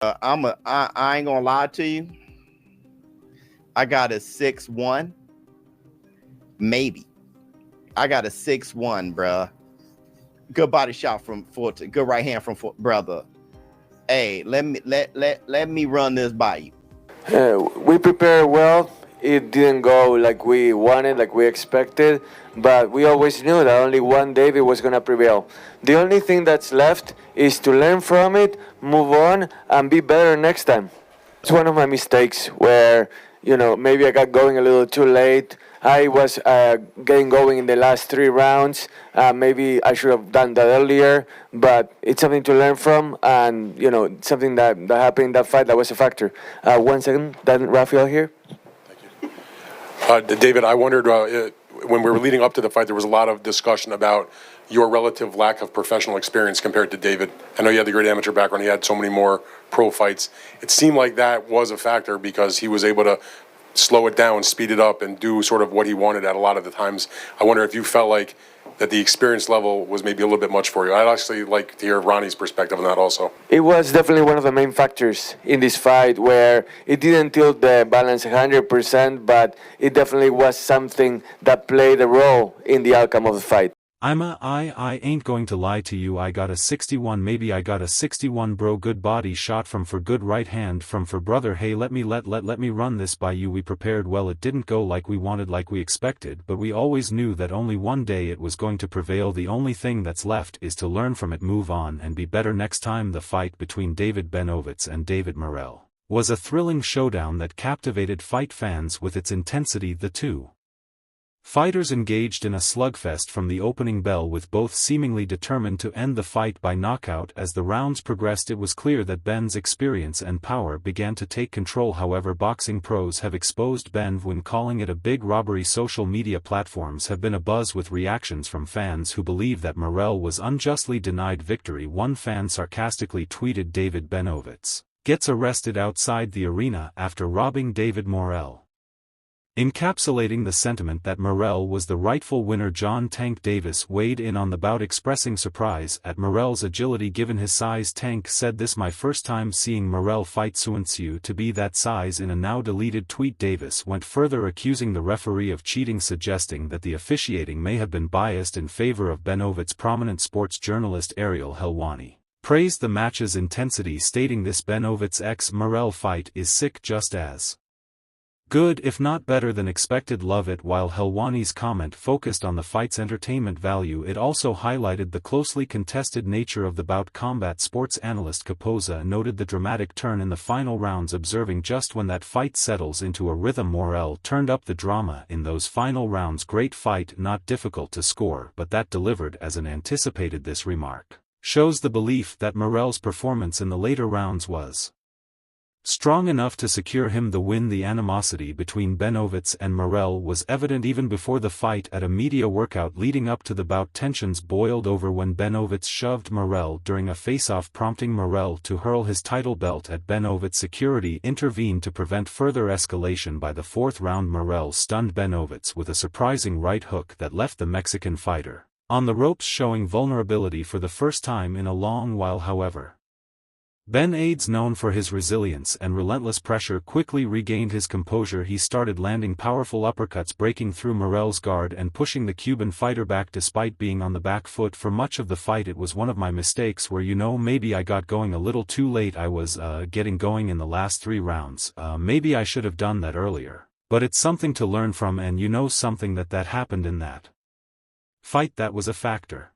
I ain't gonna lie to you. I got a 6-1, maybe. I got a 6-1, bruh. Good body shot from Fulton. Good right hand from brother. Hey, let me run this by you. We prepared well. It didn't go like we wanted, like we expected, but we always knew that only one David was going to prevail. The only thing that's left is to learn from it, move on, and be better next time. It's one of my mistakes where, maybe I got going a little too late. I was getting going in the last 3 rounds. Maybe I should have done that earlier, but it's something to learn from, and, something that happened in that fight that was a factor. 1 second, then Rafael here. David, I wondered, when we were leading up to the fight, there was a lot of discussion about your relative lack of professional experience compared to David. I know you had the great amateur background. He had so many more pro fights. It seemed like that was a factor because he was able to slow it down, speed it up, and do sort of what he wanted at a lot of the times. I wonder if you felt like that the experience level was maybe a little bit much for you. I'd actually like to hear Ronnie's perspective on that also. It was definitely one of the main factors in this fight where it didn't tilt the balance 100%, but it definitely was something that played a role in the outcome of the fight. I ain't going to lie to you. I got a 61, maybe I got a 61, bro. Good body shot from for good right hand from for brother. Hey, let me run this by you. We prepared well. It didn't go like we wanted, like we expected, but we always knew that only one day it was going to prevail. The only thing that's left is to learn from it, move on, and be better next time. The fight between David Benavidez and David Morrell was a thrilling showdown that captivated fight fans with its intensity. The two fighters engaged in a slugfest from the opening bell, with both seemingly determined to end the fight by knockout. As the rounds progressed, it was clear that Ben's experience and power began to take control. However, boxing pros have exposed Ben when calling it a big robbery. Social media platforms have been abuzz with reactions from fans who believe that Morrell was unjustly denied victory. One fan sarcastically tweeted, "David Benavidez gets arrested outside the arena after robbing David Morrell," encapsulating the sentiment that Morrell was the rightful winner. John Tank Davis weighed in on the bout, expressing surprise at Morrell's agility given his size. Tank said, "This my first time seeing Morrell fight. Suinsue to be that size." In a now deleted tweet, Davis went further, accusing the referee of cheating, suggesting that the officiating may have been biased in favor of Benavidez. Prominent sports journalist Ariel Helwani praised the match's intensity, stating, "This Benavidez x Morrell fight is sick, just as good if not better than expected. Love it." While Helwani's comment focused on the fight's entertainment value, it also highlighted the closely contested nature of the bout. Combat Sports analyst Capoza noted the dramatic turn in the final rounds, observing, "Just when that fight settles into a rhythm, Morrell turned up the drama in those final rounds. Great fight, not difficult to score, but that delivered as an anticipated." This remark shows the belief that Morrell's performance in the later rounds was strong enough to secure him the win. The animosity between Benavidez and Morrell was evident even before the fight. At a media workout leading up to the bout, tensions boiled over when Benavidez shoved Morrell during a face-off, prompting Morrell to hurl his title belt at Benavidez. Security intervened to prevent further escalation. By the 4th round, Morrell stunned Benavidez with a surprising right hook that left the Mexican fighter on the ropes, showing vulnerability for the first time in a long while. However, Benavidez, known for his resilience and relentless pressure, quickly regained his composure. He started landing powerful uppercuts, breaking through Morrell's guard and pushing the Cuban fighter back. Despite being on the back foot for much of the fight, "It was one of my mistakes where, maybe I got going a little too late. I was getting going in the last 3 rounds. Maybe I should have done that earlier. But it's something to learn from, and something that happened in that fight that was a factor."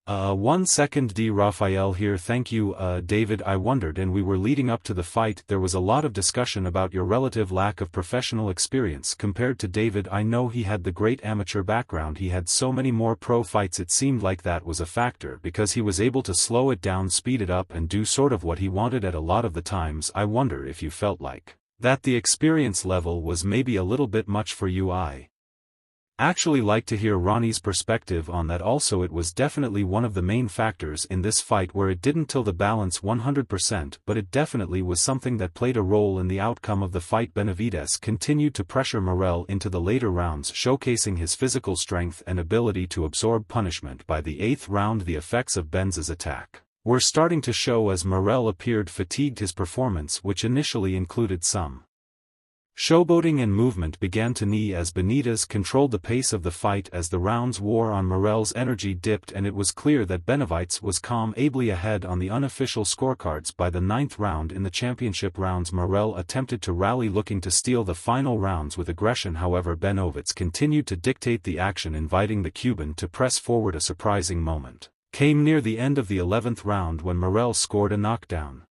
1 second, D. Rafael here. Thank you, David. I wondered, and we were leading up to the fight, there was a lot of discussion about your relative lack of professional experience compared to David. I know he had the great amateur background. He had so many more pro fights. It seemed like that was a factor because he was able to slow it down, speed it up, and do sort of what he wanted at a lot of the times. I wonder if you felt like that the experience level was maybe a little bit much for you. I actually like to hear Ronnie's perspective on that also. It was definitely one of the main factors in this fight where it didn't tilt the balance 100%, but it definitely was something that played a role in the outcome of the fight. Benavidez continued to pressure Morrell into the later rounds, showcasing his physical strength and ability to absorb punishment. By the 8th round, the effects of Benz's attack were starting to show as Morrell appeared fatigued. His performance, which initially included some showboating and movement, began to knee as Benavidez controlled the pace of the fight. As the rounds wore on, Morrell's energy dipped and it was clear that Benavidez was ably ahead on the unofficial scorecards. By the 9th round in the championship rounds, Morrell attempted to rally, looking to steal the final rounds with aggression. However, Benavidez continued to dictate the action, inviting the Cuban to press forward. A surprising moment came near the end of the 11th round when Morrell scored a knockdown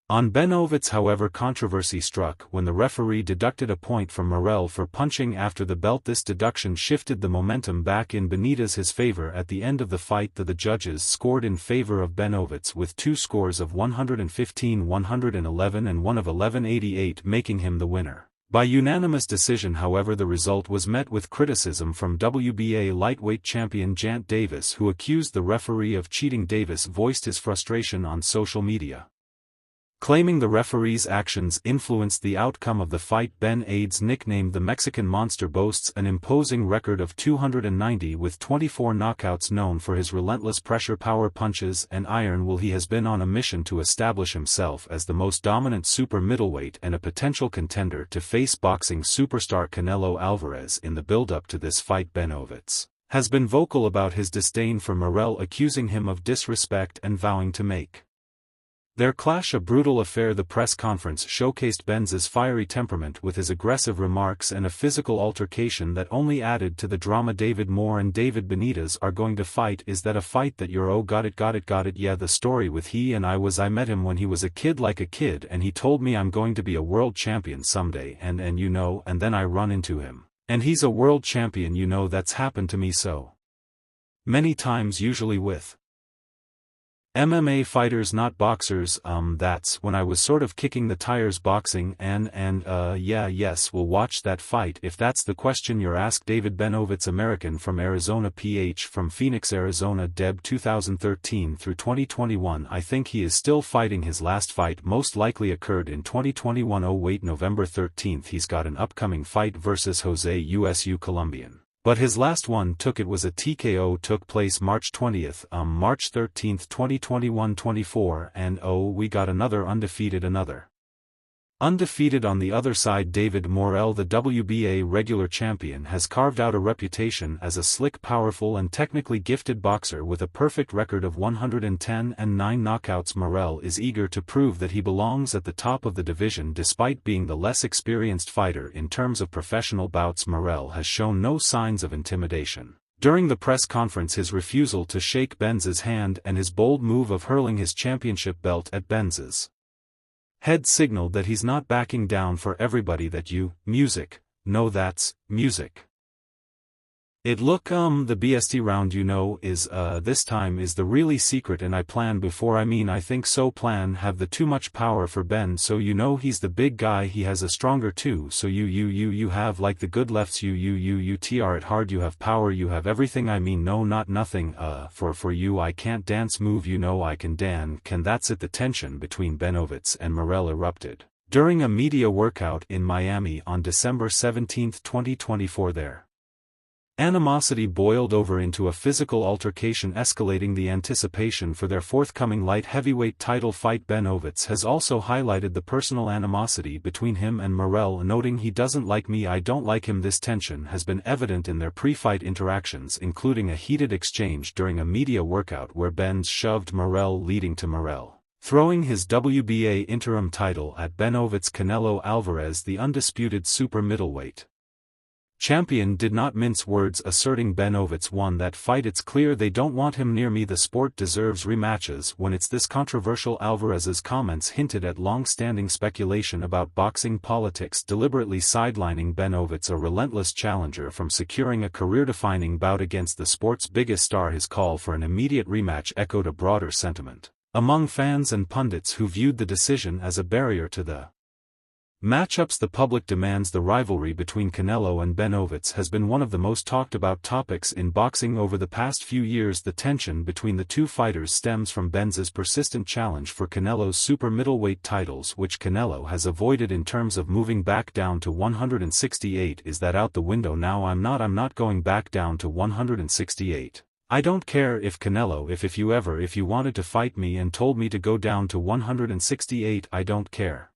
on Benavidez. However, controversy struck when the referee deducted a point from Morrell for punching after the belt. This deduction shifted the momentum back in Benavidez's favor. At the end of the fight, the judges scored in favor of Benavidez with two scores of 115-111 and one of 11-88, making him the winner by unanimous decision. However, the result was met with criticism from WBA lightweight champion Jant Davis, who accused the referee of cheating. Davis voiced his frustration on social media, claiming the referee's actions influenced the outcome of the fight. Benavidez, nicknamed the Mexican Monster, boasts an imposing record of 290 with 24 knockouts, known for his relentless pressure, power punches, and iron will. He has been on a mission to establish himself as the most dominant super middleweight and a potential contender to face boxing superstar Canelo Alvarez. In the build-up to this fight, Benavidez has been vocal about his disdain for Morrell, accusing him of disrespect and vowing to make their clash a brutal affair. The press conference showcased Benz's fiery temperament with his aggressive remarks and a physical altercation that only added to the drama. David Moore and David Benavidez are going to fight. Is that a fight that you're got it? Yeah, the story with he and I met him when he was a kid, like a kid, and he told me I'm going to be a world champion someday, and then I run into him, and he's a world champion. That's happened to me so many times, usually with MMA fighters, not boxers. That's when I was sort of kicking the tires boxing, yes, we'll watch that fight if that's the question you're asked. David Benavidez, American from Arizona, PH from Phoenix, Arizona, Deb 2013 through 2021. I think he is still fighting. His last fight most likely occurred in 2021. Oh wait, November 13th. He's got an upcoming fight versus Jose Usu, Colombian. But his last one was a TKO, took place March 20th, March 13th, 2021, 24, and we got another undefeated on the other side. David Morrell, the WBA regular champion, has carved out a reputation as a slick, powerful and technically gifted boxer with a perfect record of 110 and 9 knockouts. Morrell is eager to prove that he belongs at the top of the division despite being the less experienced fighter in terms of professional bouts. Morrell has shown no signs of intimidation during the press conference. His refusal to shake Benz's hand and his bold move of hurling his championship belt at Benz's head signaled that he's not backing down for everybody. That music, no, that's music. It look the BST round is this time is the really secret, and I plan before I think so plan have the too much power for Ben, so he's the big guy, he has a stronger too, so you have like the good lefts, you tr it hard, you have power, you have everything. No, not nothing. For you I can't dance move, I can can. That's it. The tension between Benavidez and Morrell erupted during a media workout in Miami on December 17, 2024. There animosity boiled over into a physical altercation, escalating the anticipation for their forthcoming light heavyweight title fight. Benavidez has also highlighted the personal animosity between him and Morrell, noting he doesn't like me, I don't like him. This tension has been evident in their pre-fight interactions, including a heated exchange during a media workout where Benz shoved Morrell, leading to Morrell throwing his WBA interim title at Benavidez. Canelo Alvarez, the undisputed super middleweight champion, did not mince words, asserting Benavidez won that fight. It's clear they don't want him near me. The sport deserves rematches. When it's this controversial, Alvarez's comments hinted at long-standing speculation about boxing politics deliberately sidelining Benavidez, a relentless challenger, from securing a career-defining bout against the sport's biggest star. His call for an immediate rematch echoed a broader sentiment among fans and pundits who viewed the decision as a barrier to the matchups the public demands. The rivalry between Canelo and Benavidez has been one of the most talked about topics in boxing over the past few years. The tension between the two fighters stems from Benz's persistent challenge for Canelo's super middleweight titles, which Canelo has avoided in terms of moving back down to 168. Is that out the window now? I'm not going back down to 168. I don't care if Canelo if you wanted to fight me and told me to go down to 168, I don't care.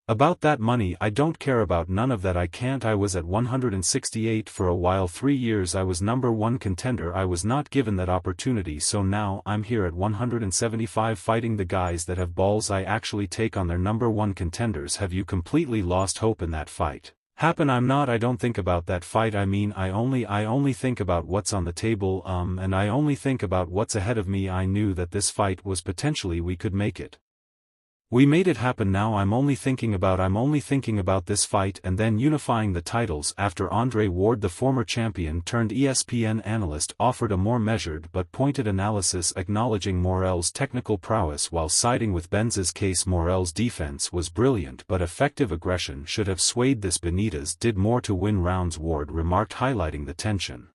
About that money I don't care about none of that. I was at 168 for a while, 3 years I was #1 contender. I was not given that opportunity, so now I'm here at 175 fighting the guys that have balls. I actually take on their #1 contenders. Have you completely lost hope in that fight? I don't think about that fight. I mean, I only think about what's on the table, and I only think about what's ahead of me. I knew that this fight was potentially we could make it. We made it happen. Now I'm only thinking about this fight and then unifying the titles. After Andre Ward, the former champion turned ESPN analyst, offered a more measured but pointed analysis acknowledging Morrell's technical prowess while siding with Benz's case. Morrell's defense was brilliant but effective aggression should have swayed this. Benitez did more to win rounds, Ward remarked, highlighting the tension.